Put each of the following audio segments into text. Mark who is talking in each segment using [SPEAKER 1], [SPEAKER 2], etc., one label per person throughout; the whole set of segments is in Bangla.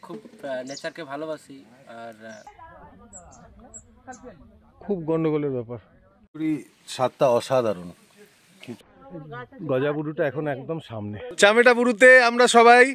[SPEAKER 1] খুব নেচারকে ভালোবাসি আর
[SPEAKER 2] খুব গন্ডগোলের ব্যাপার। স্বাদটা অসাধারণ। গজাবুরুটা এখন একদম সামনে। চামেটা বুরুতে আমরা সবাই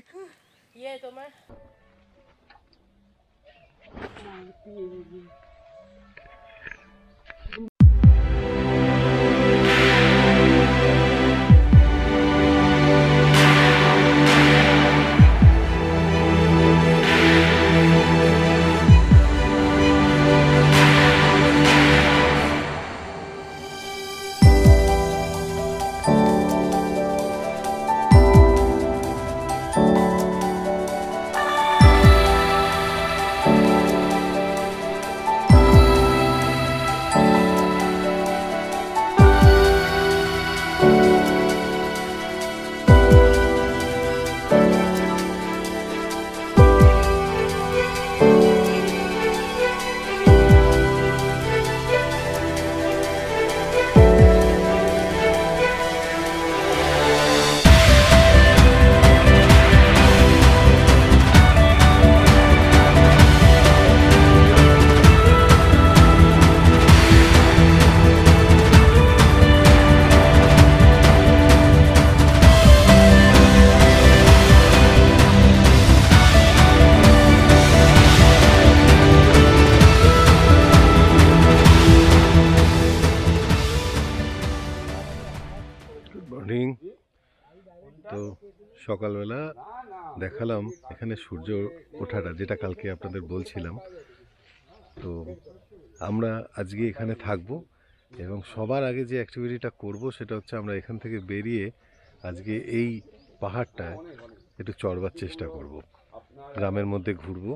[SPEAKER 2] তো সকালবেলা দেখালাম এখানে সূর্য ওঠাটা, যেটা কালকে আপনাদের বলছিলাম। তো আমরা আজকে এখানে থাকবো এবং সবার আগে যে অ্যাক্টিভিটিটা করব সেটা হচ্ছে আমরা এখান থেকে বেরিয়ে আজকে এই পাহাড়টায় একটু চড়বার চেষ্টা করব। গ্রামের মধ্যে ঘুরবো,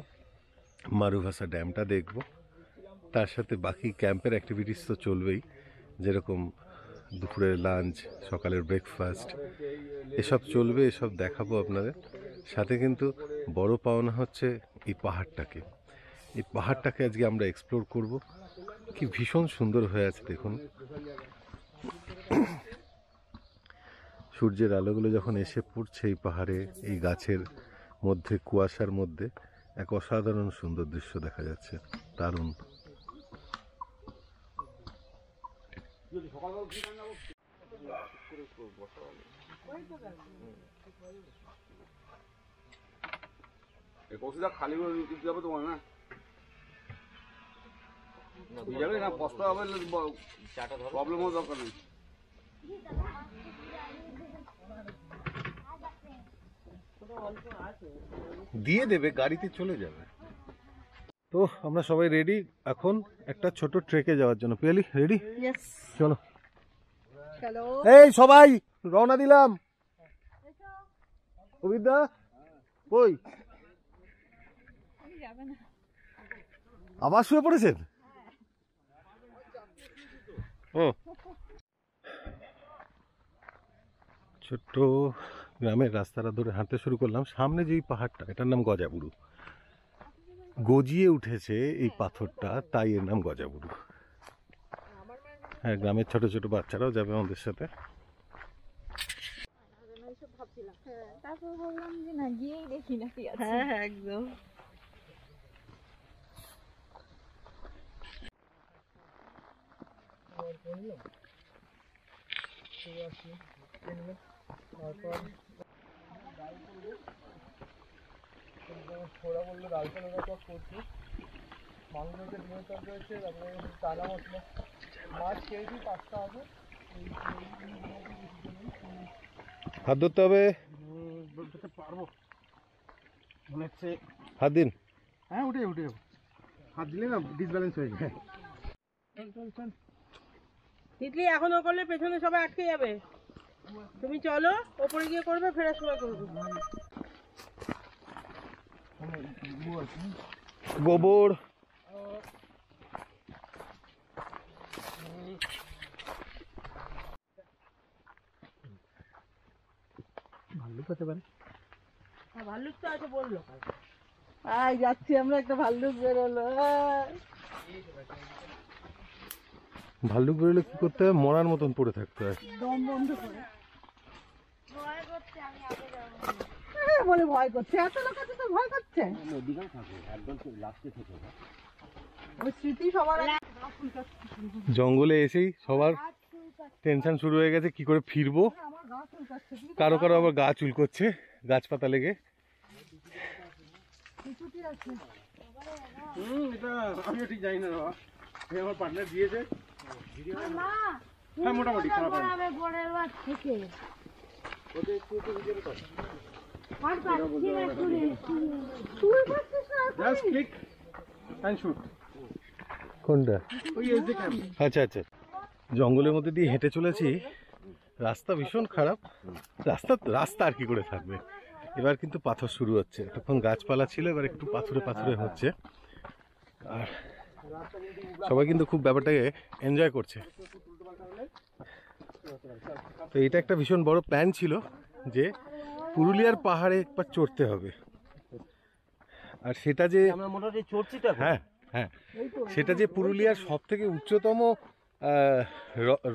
[SPEAKER 2] মারুভাষা ড্যামটা দেখব, তার সাথে বাকি ক্যাম্পের অ্যাক্টিভিটিস তো চলবেই, যেরকম দুপুরের লাঞ্চ, সকালের ব্রেকফাস্ট, এসব চলবে, এসব দেখাবো আপনাদের সাথে। কিন্তু বড় পাওনা হচ্ছে এই পাহাড়টাকে আজকে আমরা এক্সপ্লোর করব। কি ভীষণ সুন্দর হয়ে আছে দেখুন। সূর্যের আলোগুলো যখন এসে পড়ছে এই পাহাড়ে, এই গাছের মধ্যে, কুয়াশার মধ্যে, এক অসাধারণ সুন্দর দৃশ্য দেখা যাচ্ছে। দারুণ।
[SPEAKER 3] খালি করে দিতে হবে তোমার, না যাবে না, কষ্ট হবে, প্রবলেম হওয়ার দরকার নেই।
[SPEAKER 2] দিয়ে দেবে, গাড়িতে চলে যাবে। তো আমরা সবাই রেডি এখন একটা ছোট ট্রেকে যাওয়ার জন্য। পিয়ালি রেডি? চলো এই সবাই রওনা দিলাম। অবিদ্যা কই? আবার শুয়ে পড়েছেন? ও, ছোট্ট গ্রামের রাস্তাটা ধরে হাঁটতে শুরু করলাম। সামনে যেই পাহাড়টা, এটার নাম গজাবুরু। গজিয়ে উঠেছে এই পাথরটা, তাই এর নাম গজাবুরু। হ্যাঁ, গ্রামের ছোট ছোট বাচ্চারাও যাবে আমাদের সাথে।
[SPEAKER 4] তারপর ভাবলাম যে না, গিয়েই দেখি নাকি আছে। হ্যাঁ হ্যাঁ একদম।
[SPEAKER 5] ছোড়া বললো ডাল চালের সব করছি, মাংস রয়েছে, ডিমের তরকারি রয়েছে, তারপরে চানা মশলা, মাছ খেয়েছি 5টা হবে।
[SPEAKER 2] হাত ধরতে হবে,
[SPEAKER 5] পারবো মনে হচ্ছে।
[SPEAKER 2] হাত দিন।
[SPEAKER 5] হ্যাঁ উঠে উঠে যাবো, হাত দিলে না ডিসব্যালেন্স হয়ে যায়।
[SPEAKER 6] তিতলি এখনো করলে পেছনে সবাই আটকে যাবে। তুমি চলো, ওপরে গিয়ে করবে, ফেরার সময় করবে।
[SPEAKER 2] গোবর
[SPEAKER 5] ভাল্লুক হতে পারে।
[SPEAKER 6] ভাল্লুক তো আছে বললো।
[SPEAKER 4] আয় যাচ্ছি আমরা, একটা ভাল্লুক বেরোলো।
[SPEAKER 2] ভাল্লুক বেরোলে কি করতে হয়? মরার মতন পড়ে থাকতে হয়,
[SPEAKER 4] দম বন্ধ করে।
[SPEAKER 6] বলে ভয় করছে, এত লোক আছে তো ভয় করছে। ওই স্মৃতি সবার
[SPEAKER 2] জঙ্গলে এসেই সবার টেনশন শুরু হয়ে গেছে, কি করে ফিরবো। কারো কারো আবার গা চুলকোচ্ছে গাছপাতা লেগে।
[SPEAKER 5] এটা আমিও ঠিক জানি না বাবা, আমার পার্টনার দিয়েছে। হ্যাঁ মোটামুটি খারাপ হয় জাস্ট ক্লিক এন্ড শুট।
[SPEAKER 2] কোনটা?
[SPEAKER 5] ওই এসডি ক্যাম্প।
[SPEAKER 2] আচ্ছা আচ্ছা। জঙ্গলের মধ্যে দিয়ে হেঁটে চলেছি, রাস্তা ভীষণ খারাপ। রাস্তা আর কি করে থাকবে। এবার কিন্তু পাথর শুরু হচ্ছে, তখন গাছপালা ছিল, এবার একটু পাথরে পাথরে হচ্ছে। আর সবাই কিন্তু খুব ব্যাপারটাকে এনজয় করছে। তো এটা একটা ভীষণ বড় প্ল্যান ছিল যে পুরুলিয়ার পাহাড়ে একবার চড়তে হবে। আর সেটা যে
[SPEAKER 1] আমরা মোটামুটি চড়ছি তো।
[SPEAKER 2] হ্যাঁ হ্যাঁ, সেটা যে পুরুলিয়ার সব থেকে উচ্চতম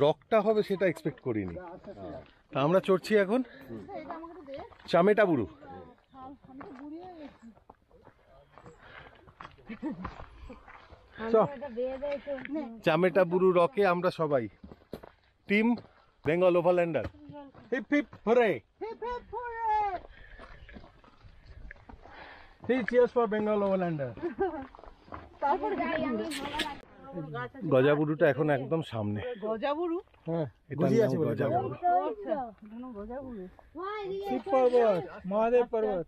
[SPEAKER 2] রকটা হবে সেটা এক্সপেক্ট করিনি। তা আমরা চড়ছি এখন চামেটাবুরু। চামেটাবুরু রকে আমরা সবাই team Bengal overlander. Hip hip hooray, cheers for Bengal overlander. গজাবুরুটা এখন একদম সামনে।
[SPEAKER 6] গজাবুরু,
[SPEAKER 2] হ্যাঁ, এটার নাম গজাবুরু।
[SPEAKER 5] শিব পর্বত, মহাদেব পর্বত।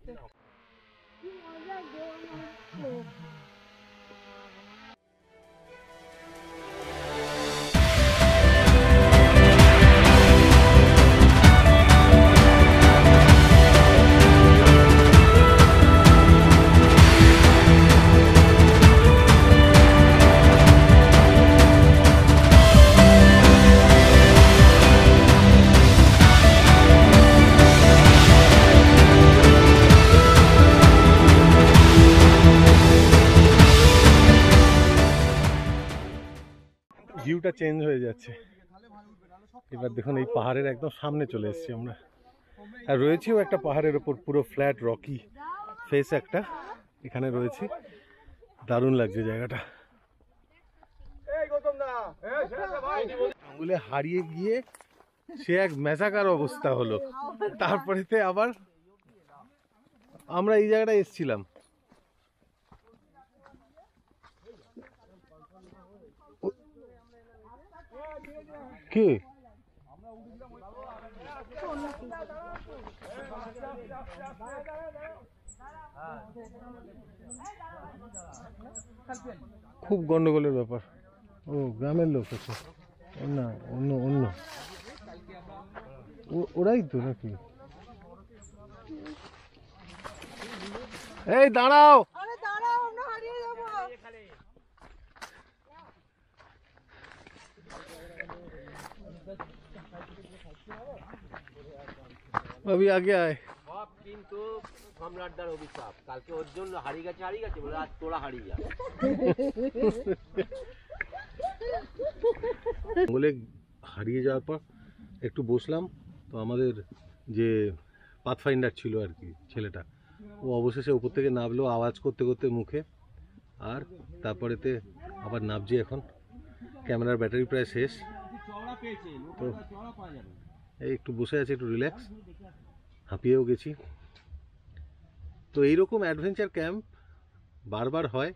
[SPEAKER 2] ভিউটা চেঞ্জ হয়ে যাচ্ছে। এবার দেখুন এই পাহাড়ের একদম সামনে চলে এসেছি আমরা। আর রয়েছেও একটা পাহাড়ের ওপর, পুরো ফ্ল্যাট রকি ফেস একটা, এখানে রয়েছি। দারুণ লাগছে জায়গাটা। জঙ্গলে হারিয়ে গিয়ে সে এক মেসাকার অবস্থা হলো। তারপরেতে আবার আমরা এই জায়গাটায় এসেছিলাম। কে? খুব গন্ডগোলের ব্যাপার। ও গ্রামের লোক আছে না, অন্য অন্য ওরাই তো নাকি? এই দাঁড়াও,
[SPEAKER 6] আরে দাঁড়াও, আমরা হারিয়ে যাবো।
[SPEAKER 2] अभी आगे आए।
[SPEAKER 1] সব কিন্তু সম্রাটদার অভিশাপ। কালকে ওর জন্য হারিয়ে গেছে বলে আজ তোরা হারিয়ে যা।
[SPEAKER 2] জঙ্গলে হারিয়ে যাওয়ার পর একটু বসলাম, তো আমাদের যে পাথফাইন্ডার ছিল আর কি ছেলেটা, ও অবশেষে উপর থেকে নামলো আওয়াজ করতে করতে মুখে। আর তারপরেতে আবার নামছি এখন। ক্যামেরার ব্যাটারি প্রায় শেষ, তো এই একটু বসে আছি, একটু রিল্যাক্স, হাঁপিয়েও গেছি। তো এইরকম অ্যাডভেঞ্চার ক্যাম্প বারবার হয়,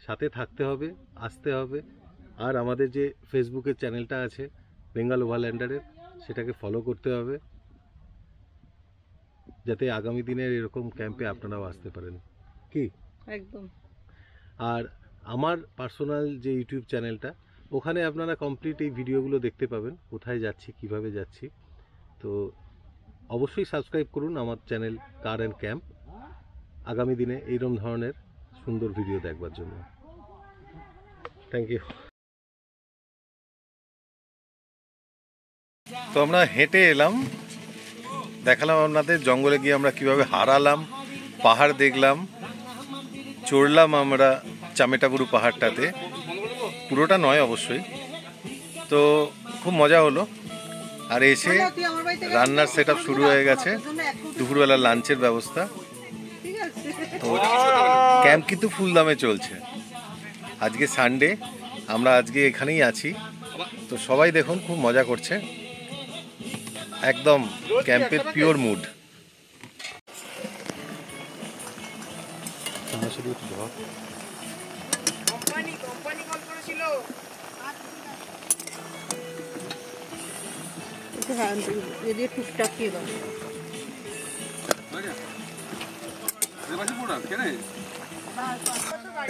[SPEAKER 2] সাথে থাকতে হবে, আসতে হবে। আর আমাদের যে ফেসবুকের চ্যানেলটা আছে বেঙ্গল ওভারল্যান্ডারের, সেটাকে ফলো করতে হবে, যাতে আগামী দিনের এরকম ক্যাম্পে আপনারাও আসতে পারেন। কি
[SPEAKER 6] একদম।
[SPEAKER 2] আর আমার পার্সোনাল যে ইউটিউব চ্যানেলটা, ওখানে আপনারা কমপ্লিট এই ভিডিওগুলো দেখতে পাবেন, কোথায় যাচ্ছি, কিভাবে যাচ্ছি। তো অবশ্যই সাবস্ক্রাইব করুন আমার চ্যানেল কার অ্যান্ড ক্যাম্প, আগামী দিনে এইরকম ধরনের সুন্দর ভিডিও দেখবার জন্য। Thank you. তো আমরা হেঁটে এলাম, দেখালাম আপনাদের জঙ্গলে গিয়ে আমরা কিভাবে হারালাম, পাহাড় দেখলাম, চড়লাম আমরা চামেটাবুরু পাহাড়টাতে, পুরোটা নয় অবশ্যই। তো খুব মজা হলো। আর এসে রান্নার সেট আপ শুরু হয়ে গেছে, দুপুরবেলা লাঞ্চের ব্যবস্থা। তো ক্যাম্প কিন্তু ফুল দামে চলছে। আজকে সানডে, আমরা আজকে এখানেই আছি। তো সবাই দেখুন খুব মজা করছে, একদম ক্যাম্পের পিওর মুড।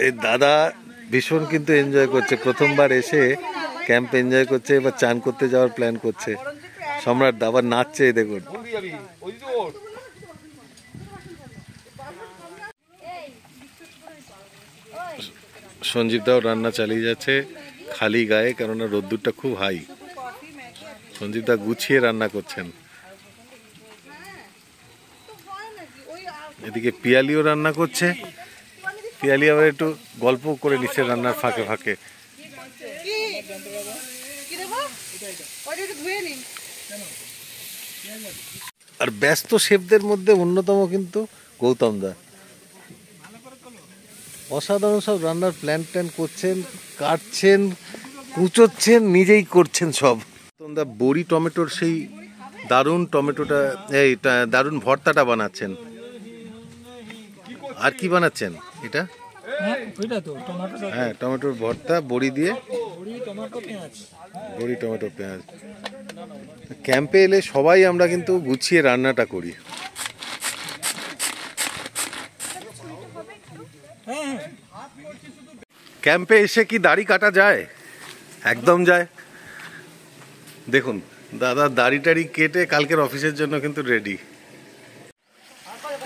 [SPEAKER 2] এই দাদা ভীষণ কিন্তু এনজয় করছে, প্রথমবার এসে ক্যাম্প এনজয় করছে, এবার চান করতে যাওয়ার প্ল্যান করছে। সম্রাট আবার নাচছে, এই দেখুন। সঞ্জীব দাও রান্না চালিয়ে যাচ্ছে খালি গায়ে, কেননা রোদ্দুরটা খুব হাই। সঞ্জীব দা গুছিয়ে রান্না করছেন। এদিকে পিয়ালিও রান্না করছে। পিয়ালি আবার একটু গল্প করে নিচ্ছে রান্নার ফাঁকে ফাঁকে। আর ব্যস্ত শেফদের মধ্যে অন্যতম কিন্তু গৌতম দা। অসাধারণ সব রান্নার প্ল্যান ট্যান করছেন, কাটছেন, কুচোচ্ছেন, নিজেই করছেন সব। গৌতম দা বড়ি টমেটোর সেই দারুণ টমেটোটা, এই দারুণ ভর্তাটা বানাচ্ছেন। আর কি বানাচ্ছেন এটা? হ্যাঁ, টমেটোর ভর্তা, বড়ি দিয়ে, বড়ি টমেটো পেঁয়াজ। ক্যাম্পে এলে সবাই আমরা কিন্তু গুছিয়ে রান্নাটা করি। ক্যাম্পে এসে কি দাড়ি কাটা যায়? একদম যায়। দেখুন দাদা দাড়ি টাড়ি কেটে কালকের অফিসের জন্য কিন্তু রেডি।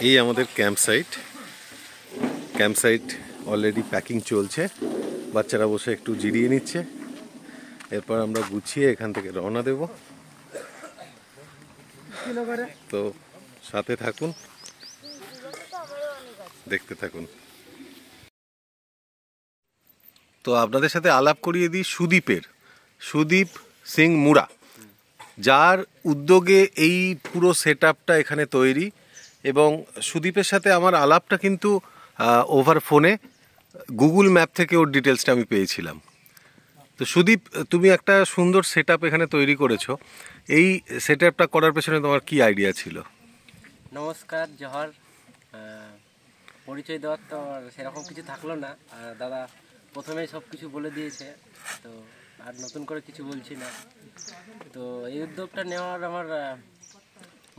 [SPEAKER 2] এই আমাদের camp site. Camp site already packing চলছে, বাচ্চারা বসে একটু জিরিয়ে নিচ্ছে। এরপর আমরা গুছিয়ে এখান থেকে রওনা দেব। তো সাথে থাকুন, দেখতে থাকুন। তো আপনাদের সাথে আলাপ করিয়ে দিই সুদীপের, সুদীপ সিং মুড়া, যার উদ্যোগে এই পুরো সেট আপটা এখানে তৈরি। এবং সুদীপের সাথে আমার আলাপটা কিন্তু ওভার ফোনে, গুগল ম্যাপ থেকে ওর ডিটেলসটা আমি পেয়েছিলাম। তো সুদীপ, তুমি একটা সুন্দর সেট আপ এখানে তৈরি করেছো। এই সেট আপটা করার পেছনে তোমার কি আইডিয়া ছিল?
[SPEAKER 1] নমস্কার, জহর। পরিচয় দেওয়ার তো সেরকম কিছু থাকলো না, আর দাদা প্রথমেই সব কিছু বলে দিয়েছে, তো আর নতুন করে কিছু বলছি না। তো এই উদ্যোগটা নেওয়ার আমার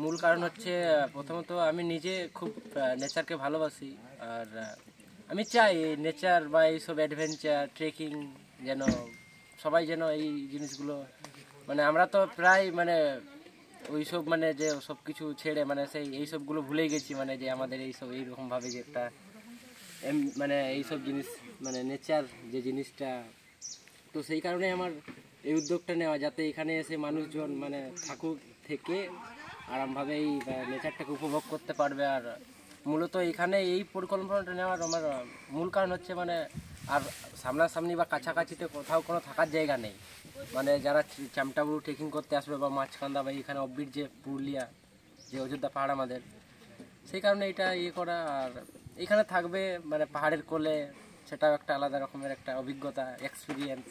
[SPEAKER 1] মূল কারণ হচ্ছে, প্রথমত আমি নিজে খুব নেচারকে ভালোবাসি। আর আমি চাই এই নেচার বা এইসব অ্যাডভেঞ্চার ট্রেকিং যেন সবাই যেন এই জিনিসগুলো, মানে আমরা তো প্রায় মানে ওইসব মানে যে সব কিছু ছেড়ে মানে সেই এইসবগুলো ভুলেই গেছি, মানে যে আমাদের এইসব এইরকমভাবে যে একটা মানে এইসব জিনিস মানে নেচার যে জিনিসটা, তো সেই কারণে আমার এই উদ্যোগটা নেওয়া, যাতে এখানে এসে মানুষজন মানে থাকুক, থেকে আরামভাবে এই নেচারটাকে উপভোগ করতে পারবে। আর মূলত এখানে এই পরিকল্পনাটা নেওয়ার আমার মূল কারণ হচ্ছে মানে আর সামনাসামনি বা কাছাকাছিতে কোথাও কোনো থাকার জায়গা নেই। মানে যারা চামটাবুরু ট্রেকিং করতে আসবে বা মাছকান্দা বা এখানে অব্বির যে পুরুলিয়া যে অযোধ্যা পাহাড় আমাদের, সেই কারণে এটা ইয়ে করা। আর এখানে থাকবে মানে পাহাড়ের কোলে, সেটাও একটা আলাদা রকমের একটা অভিজ্ঞতা, এক্সপিরিয়েন্স।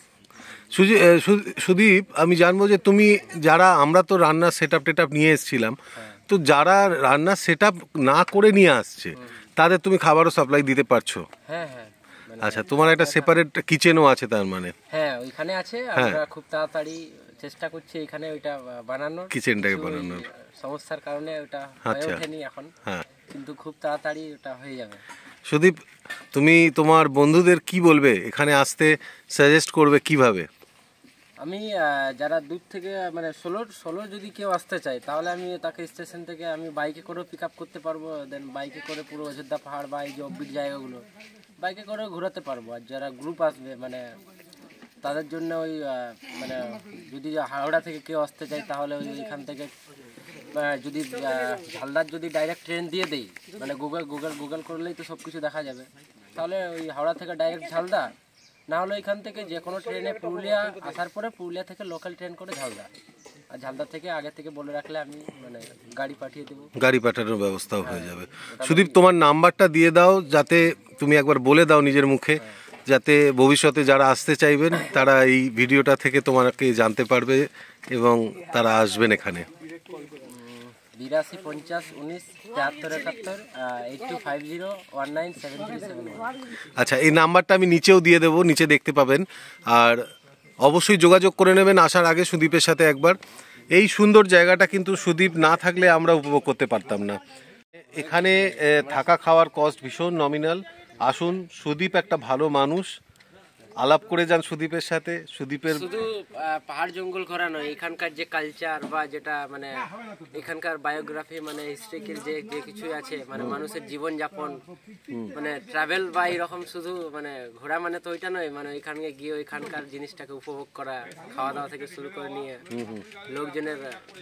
[SPEAKER 2] সুদীপ, আমি জানবো যে তুমি যারা, আমরা তো রান্নার সেট আপ টেট আপ নিয়ে এসেছিলাম, তো যারা রান্নার সেট আপ না করে নিয়ে আসছে তাদের তুমি খাবারও সাপ্লাই দিতে পারছো?
[SPEAKER 1] হ্যাঁ হ্যাঁ।
[SPEAKER 2] আচ্ছা, তোমার একটা সেপারেট কিচেনও আছে তার মানে?
[SPEAKER 1] হ্যাঁ, ওইখানে আছে। আমরা খুব তাড়াতাড়ি চেষ্টা করছি এখানে ওইটা বানানোর,
[SPEAKER 2] কিচেনটাকে বানানোর।
[SPEAKER 1] সমস্যার কারণে ওটা হয়ে ওঠেনি এখন, কিন্তু খুব তাড়াতাড়ি ওটা হয়ে যাবে।
[SPEAKER 2] সুদীপ, তুমি তোমার বন্ধুদের কি বলবে, এখানে আসতে সাজেস্ট করবে কিভাবে?
[SPEAKER 1] আমি যারা দূর থেকে মানে ষোলো যদি কেউ আসতে চায়, তাহলে আমি তাকে স্টেশন থেকে আমি বাইকে করেও পিক আপ করতে পারবো, দেন বাইকে করে পুরো অযোধ্যা পাহাড় বা এই যে অব্বির জায়গাগুলো বাইকে করেও ঘোরাতে পারবো। আর যারা গ্রুপ আসবে মানে তাদের জন্য ওই মানে যদি হাওড়া থেকে কেউ আসতে চায়, তাহলে ওই এখান থেকে যদি ঝালদার যদি ডাইরেক্ট ট্রেন দিয়ে দেই, মানে গুগল করলেই তো সব কিছু দেখা যাবে, তাহলে ওই হাওড়া থেকে ডাইরেক্ট ঝালদা, না হলে এখান থেকে যে কোনো ট্রেনে পুরুলিয়া আসার পরে পুরুলিয়া থেকে লোকাল ট্রেন করে ঝালদা। আর ঝালদা থেকে আগে থেকে বলে রাখলে আমি মানে গাড়ি পাঠিয়ে দেবো।
[SPEAKER 2] গাড়ি পাঠানোর ব্যবস্থাও হয়ে যাবে। সুদীপ, তোমার নাম্বারটা দিয়ে দাও, যাতে তুমি একবার বলে দাও নিজের মুখে, যাতে ভবিষ্যতে যারা আসতে চাইবেন তারা এই ভিডিওটা থেকে তোমাকে জানতে পারবে এবং তারা আসবেন এখানে।
[SPEAKER 1] 82 50 19 73 71 8250197371।
[SPEAKER 2] আচ্ছা, এই নাম্বারটা আমি নিচেও দিয়ে দেবো, নিচে দেখতে পাবেন। আর অবশ্যই যোগাযোগ করে নেবেন আসার আগে সুদীপের সাথে একবার। এই সুন্দর জায়গাটা কিন্তু সুদীপ না থাকলে আমরা উপভোগ করতে পারতাম না। এখানে থাকা খাওয়ার কস্ট ভীষণ নমিনাল। আসুন, সুদীপ একটা ভালো মানুষ, আলাপ করে যান সুদীপের সাথে। সুদীপের
[SPEAKER 1] শুধু পাহাড় জঙ্গল ঘোরা নয়, এখানকার যে কালচার বা যেটা মানে এখানকার বায়োগ্রাফি মানে হিস্ট্রিক্যাল যে যে কিছু আছে মানে মানুষের জীবন যাপন মানে ট্রাভেল বা এরকম শুধু মানে ঘোরা মানে তো ওইটা নয়, মানে ওইখানে গিয়ে ওইখানকার জিনিসটাকে উপভোগ করা, খাওয়া দাওয়া থেকে শুরু করে নিয়ে লোকজনের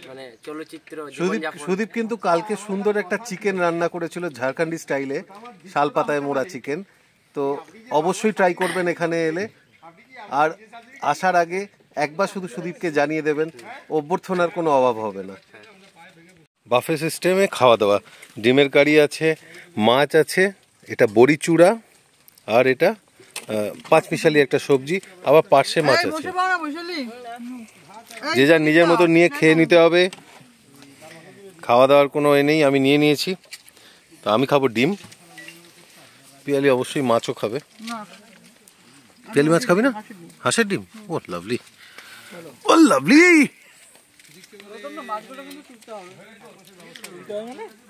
[SPEAKER 1] মানে চলচ্চিত্র জীবনযাপন।
[SPEAKER 2] সুদীপ কিন্তু কালকে সুন্দর একটা চিকেন রান্না করেছিল ঝাড়খণ্ডী স্টাইলে, শাল পাতায় মোড়া চিকেন। তো অবশ্যই ট্রাই করবেন এখানে এলে। আর আসার আগে একবার শুধু সুদীপকে জানিয়ে দেবেন, অভ্যর্থনার কোনো অভাব হবে না। বাফে সিস্টেমে খাওয়া দাওয়া, ডিমের কারি আছে, মাছ আছে, এটা বড়ি চূড়া, আর এটা পাঁচমিশালি একটা সবজি, আবার পার্শে মাছ আছে। যে যার নিজের মতো নিয়ে খেয়ে নিতে হবে, খাওয়া দাওয়ার কোনো এ নেই। আমি নিয়ে নিয়েছি, তো আমি খাবো ডিম। পিয়ালি অবশ্যই মাছও খাবে। পিয়ালি মাছ খাবি না? হাঁসের ডিম? ও লাভলি, ও লাভলি।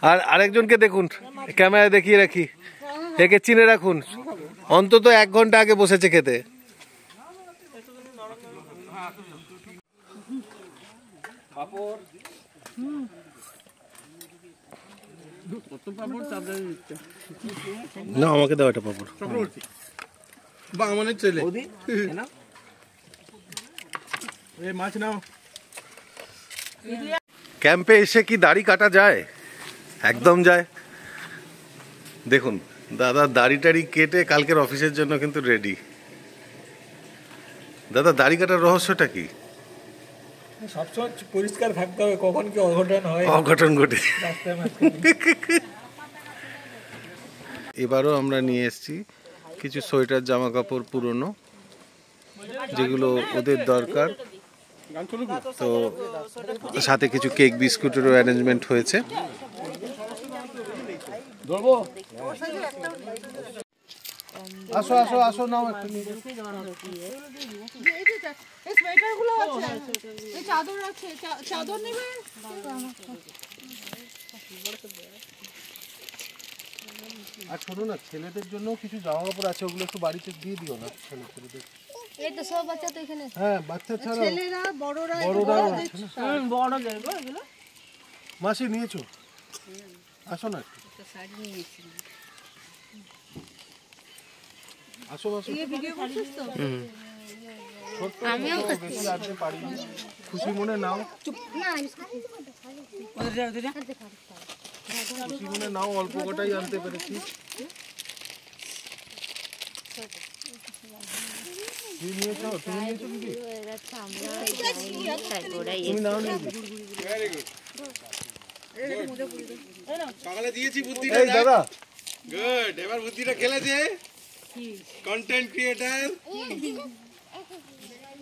[SPEAKER 2] আর আরেকজনকে দেখুন, ক্যামেরায় দেখিয়ে রাখি, একে চিনে রাখুন, অন্তত 1 ঘন্টা আগে বসেছে খেতে। না, আমাকে দাও এটা পাপড়।
[SPEAKER 5] বা আমাদের ছেলে এই মাছ নাও।
[SPEAKER 2] ক্যাম্পে এসে কি দাড়ি কাটা যায়? একদম যায়। দেখুন, দাদা দাড়ি টাড়ি কেটে কালকের অফিসের জন্য কিন্তু রেডি। দাদা, দাড়ি কাটার রহস্যটা কি?
[SPEAKER 5] সবসময় পরিষ্কার থাকতে হবে, কখন কি অঘটন হয়।
[SPEAKER 2] অঘটন ঘটে। এবারও আমরা নিয়ে এসেছি কিছু সোয়েটার, জামা কাপড় পুরনো, যেগুলো ওদের দরকার। তো সাথে কিছু কেক বিস্কুটেরও অ্যারেঞ্জমেন্ট হয়েছে। আসো আসো আসো, নাও একটু।
[SPEAKER 4] চাদর নেবে?
[SPEAKER 2] আর শোনো না, ছেলেদের জন্য কিছু জামা কাপড় আছে, ওগুলো একটু বাড়িতে দিয়ে দিও না ছেলেদের।
[SPEAKER 4] এই তো সব বাচ্চা তো এখানে।
[SPEAKER 2] হ্যাঁ, বাচ্চা ছাড়া
[SPEAKER 4] ছেলেরা বড়রা
[SPEAKER 2] বড়রাও
[SPEAKER 6] বড় দেখবো এগুলো।
[SPEAKER 2] মাসি নিয়েছো? আসো না একটু। আসো আসো। আমিও বেশি আনতে পারিনি, খুশি মনে নাও। খুশি মনে নাও, অল্প কটাই আনতে পেরেছি। তুমি নিয়েছো? তুমি নিয়েছো দিদি? তুমি নাও নি?
[SPEAKER 5] সকালে দিয়েছি বুদ্ধিটা।
[SPEAKER 2] এই দাদা,
[SPEAKER 5] গুড, এবার বুদ্ধিটা খেলেছে। কন্টেন্ট ক্রিয়েটর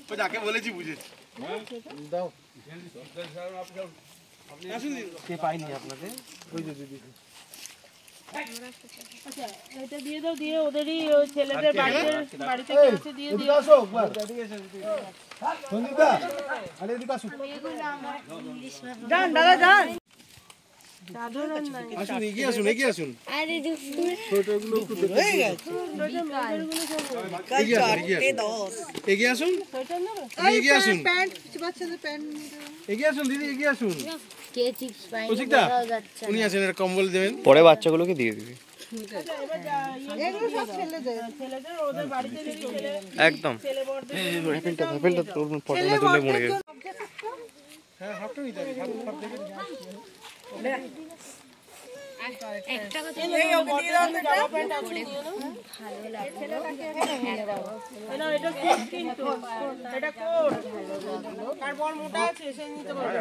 [SPEAKER 5] ও যাকে বলেছি বুঝেছি।
[SPEAKER 2] দাও।
[SPEAKER 1] কে পাইনি আপনাদের?
[SPEAKER 2] ওই যে দিদি।
[SPEAKER 6] আচ্ছা, এটা দিয়ে দাও, দিয়ে ওদেরই ওই ছেলেদের বাড়িতে কাছে দিয়ে
[SPEAKER 2] এদিকে আসো একবার। সন্দীপদা, আরে এদিকে আসো।
[SPEAKER 6] যান দাদা যান।
[SPEAKER 5] আসুন, এগিয়ে আসুন, এগিয়ে আসুন।
[SPEAKER 2] ছোটগুলো একটু দেখে
[SPEAKER 5] এগিয়ে আসুন, এগিয়ে আসুন, এগিয়ে আসুন, এগিয়ে আসুন দিদি, এগিয়ে আসুন। কৌশিকদা, উনি আছেন, একটা কম্বল দেবেন।
[SPEAKER 1] পরে বাচ্চাগুলোকে দিয়ে দিবি
[SPEAKER 6] ছেলেদের ওদের বাড়িতে যদি ছেলে
[SPEAKER 1] একদম।
[SPEAKER 6] ছেলে বড়দের
[SPEAKER 5] হ্যাঁ, হাফটা নিতে হবে, হাফ দেখে।
[SPEAKER 6] এই ওকে দিয়ে দাও তো, জামা প্যান্ট আছে নিয়ে নাও। না, এটা কোট কিন্তু, এটা কোট। তারপর মোটা আছে, সে নিতে পারবে।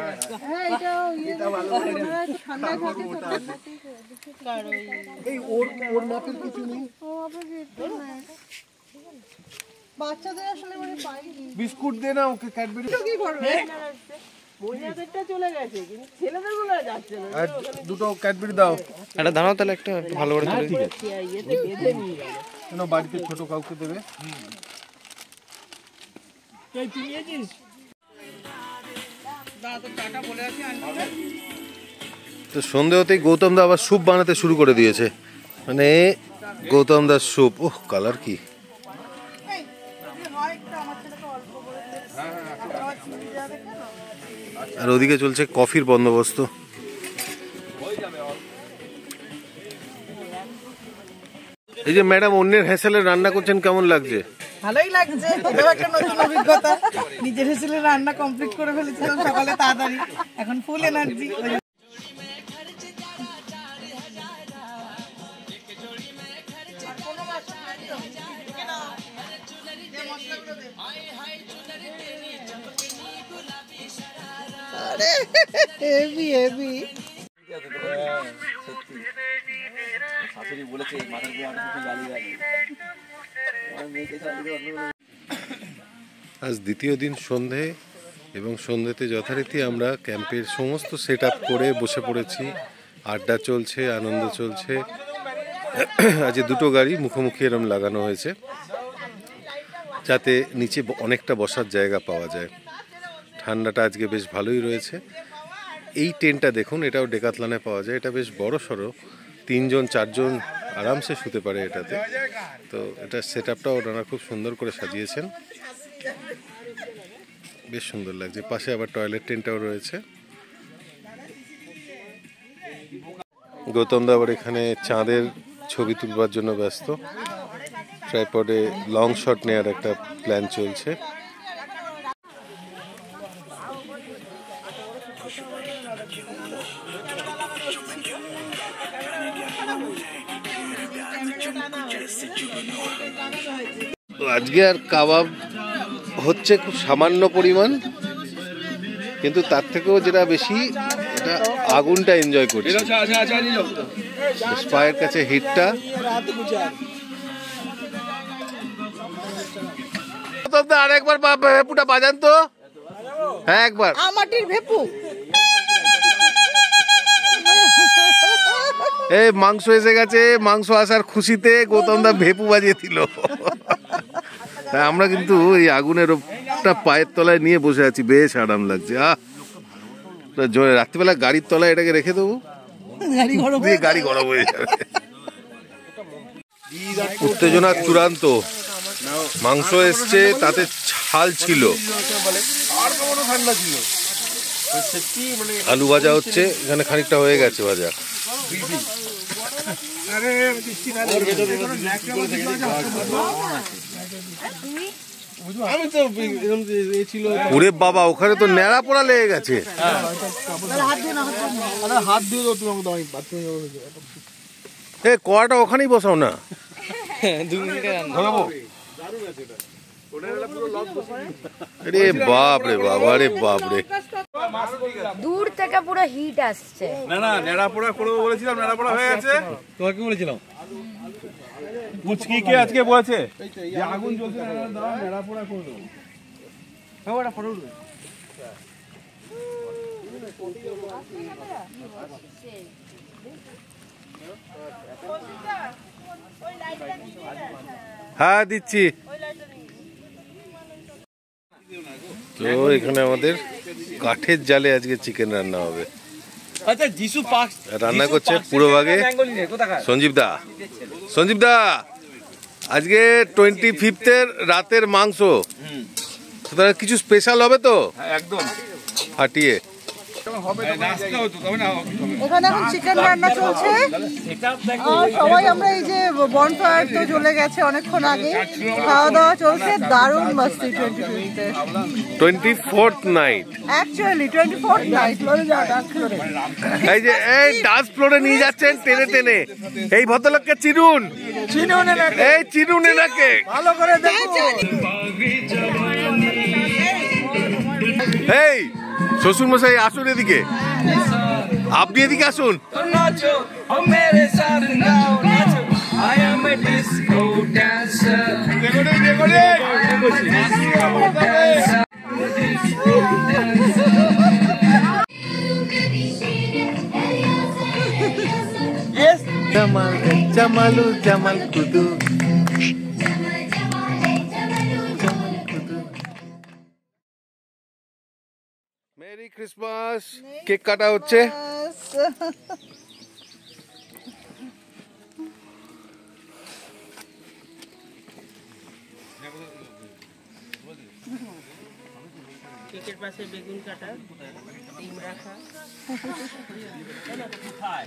[SPEAKER 5] এই ওর মাপের কিছু নেই।
[SPEAKER 7] বাচ্চাদের আসলে মানে পাইনি।
[SPEAKER 5] বিস্কুট দে না ওকে, ক্যাডবেরি।
[SPEAKER 7] কি করবে?
[SPEAKER 6] মহিলাদেরটা চলে গেছে, কিন্তু ছেলেদের গুলো যাচ্ছে না।
[SPEAKER 5] আর দুটো ক্যাডবেরি দাও।
[SPEAKER 8] একটা দাঁড়াও তাহলে, একটা ভালো করে তুলে।
[SPEAKER 6] ইয়েতে বেঁধে নিয়ে গেল।
[SPEAKER 5] কেন বাড়িতে ছোট কাউকে দেবে?
[SPEAKER 2] তো সন্ধে হতেই গৌতম দা আবার স্যুপ বানাতে শুরু করে দিয়েছে। মানে গৌতম দার স্যুপ, ওহ কালার কি! আর ওদিকে চলছে কফির বন্দোবস্ত। এই যে ম্যাডাম অন্যের হেসেলে রান্না করছেন, কেমন লাগছে?
[SPEAKER 7] ভালোই লাগছে, এটাও একটা নতুন অভিজ্ঞতা। নিজের হেসেলে রান্না কমপ্লিট করে ফেলেছিলাম সকালে তাড়াতাড়ি, এখন ফুল এনার্জি। Heavy heavy.
[SPEAKER 3] শাশুড়ি বলেছে মাথার উপরে আটা কিছু জ্বালিয়ে রাখবে। আমার মেয়েকে
[SPEAKER 2] আজ দ্বিতীয় দিন সন্ধে, এবং সন্ধ্যেতে যথারীতি আমরা ক্যাম্পের সমস্ত সেট আপ করে বসে পড়েছি। আড্ডা চলছে, আনন্দ চলছে। আজ দুটো গাড়ি মুখোমুখি এরম লাগানো হয়েছে, যাতে নিচে অনেকটা বসার জায়গা পাওয়া যায়। ঠান্ডাটা আজকে বেশ ভালোই রয়েছে। এই টেন্টটা দেখুন, এটাও ডেকাথলনে পাওয়া যায়। এটা বেশ বড় সড়ো, 3জন 4জন আরামসে শুতে পারে এটাতে। তো এটা সেট আপটাও ওনারা খুব সুন্দর করে সাজিয়েছেন, বেশ সুন্দর লাগছে। পাশে আবার টয়লেট টেন্টটাও রয়েছে। গৌতম দা আবার এখানে চাঁদের ছবি তুলবার জন্য ব্যস্ত। ট্রাইপডে লং শট নেওয়ার একটা প্ল্যান চলছে। আজকে আর কাবাব হচ্ছে খুব সামান্য পরিমাণ, কিন্তু তার থেকেও যেটা বেশি, এটা আগুনটা এনজয় করছে। পায়ের কাছে হিটটা। আরেকবার ভেপুটা বাজান তো। হ্যাঁ একবার।
[SPEAKER 7] আমাটির ভেপু।
[SPEAKER 2] এই মাংস এসে গেছে, মাংস আসার খুশিতে গৌতম দা ভেপু বাজিয়ে দিল। আমরা কিন্তু এই আগুনের পায়ের তলায় নিয়ে বসে আছি, বেশ আরাম লাগছে। রাত্রিবেলা গাড়ির তলায় এটাকে রেখে দেবো, গাড়ি গরম হয়ে যাবে। উত্তেজনা চূড়ান্ত। মাংস এসছে, তাতে ছাল ছিল, আলু ভাজা হচ্ছে, এখানে খানিকটা হয়ে গেছে ভাজা। ওরে বাবা, ওখানে তো ন্যাড়া পোড়া লেগে গেছে।
[SPEAKER 5] হাত দিয়ে দাও তুমি আমাকে, বাথরুমে
[SPEAKER 2] এ কড়াটা ওখানেই বসাও না।
[SPEAKER 8] 2 মিনিটে রান্না।
[SPEAKER 2] আরে বাপ রে বাপ, আরে বাপ রে।
[SPEAKER 9] দূর থেকে পুরো হিট আসছে।
[SPEAKER 3] না না, নেড়া পোড়া করবো বলেছিলাম, নেড়া পোড়া হয়ে গেছে।
[SPEAKER 8] তোমাকে কি বলেছিলাম?
[SPEAKER 3] পুচকি কে আজকে বলেছে যে আগুন জ্বলছে, নেড়া পোড়া করে দেবো।
[SPEAKER 8] হ্যাঁ, ওটা ফটো উঠবে।
[SPEAKER 2] হ্যাঁ দিচ্ছি। তো এখানে আমাদের কাঠের জালে আজকে চিকেন রান্না হবে।
[SPEAKER 3] আচ্ছা, যিশু পাক
[SPEAKER 2] রান্না করছে পুরো ভাগে সঞ্জীব দা। সঞ্জীব দা, আজকে 25 রাতের মাংস, সুতরাং কিছু স্পেশাল হবে তো?
[SPEAKER 3] একদম
[SPEAKER 2] ফাটিয়ে।
[SPEAKER 7] এখানে এখন চিকেন রান্না চলছে আর সবাই আমরা এই যে বনফায়ার তো চলে গেছে অনেকক্ষণ আগে, খাওয়া দাওয়া চলছে, দারুণ মস্তি 25th-এ
[SPEAKER 2] 24th night.
[SPEAKER 7] Actually 24th night.
[SPEAKER 2] এই যে এই ডান্স ফ্লোরে নিয়ে যাচ্ছেন টেনে টেনে, এই ভদ্রলোককে চিনুন, এই চিনুন এনাকে
[SPEAKER 7] ভালো করে দেখুন।
[SPEAKER 2] এই শ্বশুর মশাই আসুন এদিকে, আপনি এদিকে আসুন। জামাল জামালু জামাল কুদু মেরি ক্রিসমাস। কেক কাটা হচ্ছে।
[SPEAKER 6] কেকের পাশে বেগুন কাটা, ডিম রাখা।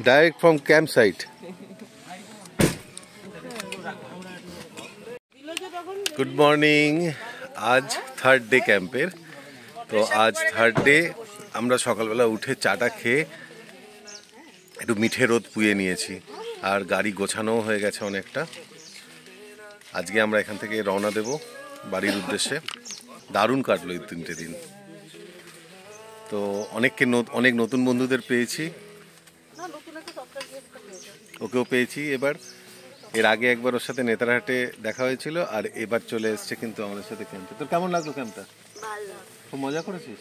[SPEAKER 2] Direct from campsite. Good morning. আজ 3rd ডে ক্যাম্পের। তো আজ 3rd ডে আমরা সকালবেলা উঠে চাটা খেয়ে একটু মিঠে রোদ পুয়ে নিয়েছি, আর গাড়ি গোছানোও হয়ে গেছে অনেকটা। আজকে আমরা এখান থেকে রওনা দেব বাড়ির উদ্দেশ্যে। দারুণ কাটলো এই 3টে দিন। তো অনেক নতুন বন্ধুদের পেয়েছি, ওকেও পেয়েছি এবার। এর আগে একবার ওর সাথে নেতারহাটে দেখা হয়েছিল, আর এবার চলে এসছে কিন্তু আমাদের সাথে ক্যাম্পে। তোর কেমন লাগলো ক্যাম্পটা? খুব মজা করেছিস?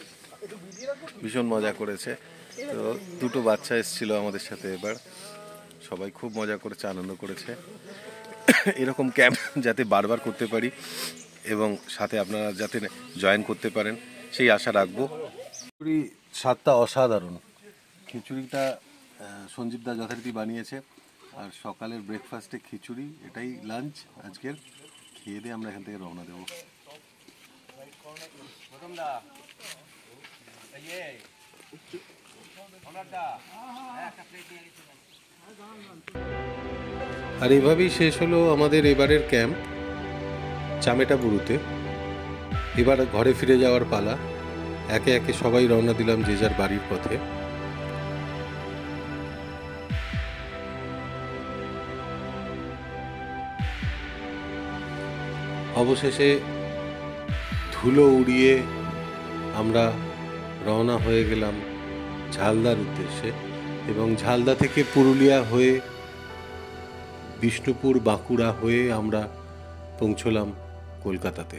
[SPEAKER 2] ভীষণ মজা করেছে। তো 2টো বাচ্চা এসেছিল আমাদের সাথে এবার, সবাই খুব মজা করেছে, আনন্দ করেছে। এরকম ক্যাম্প যাতে বারবার করতে পারি এবং সাথে আপনারা যাতে জয়েন করতে পারেন সেই আশা রাখবো। খিচুড়ি স্বাদটা অসাধারণ। খিচুড়িটা সঞ্জীবদা যথারীতি বানিয়েছে, আর সকালের ব্রেকফাস্টে খিচুড়ি, এটাই লাঞ্চ আজকের। খেয়ে দিয়ে আমরা এখান থেকে রওনা দেবো। আর এভাবেই শেষ হলো আমাদের এবারের ক্যাম্প চামেটাবুরুতে। এবার ঘরে ফিরে যাওয়ার পালা। একে একে সবাই রওনা দিলাম যে যার বাড়ির পথে। অবশেষে ধুলো উড়িয়ে আমরা রওনা হয়ে গেলাম ঝালদার উদ্দেশ্যে, এবং ঝালদা থেকে পুরুলিয়া হয়ে বিষ্ণুপুর বাঁকুড়া হয়ে আমরা পৌঁছলাম কলকাতাতে।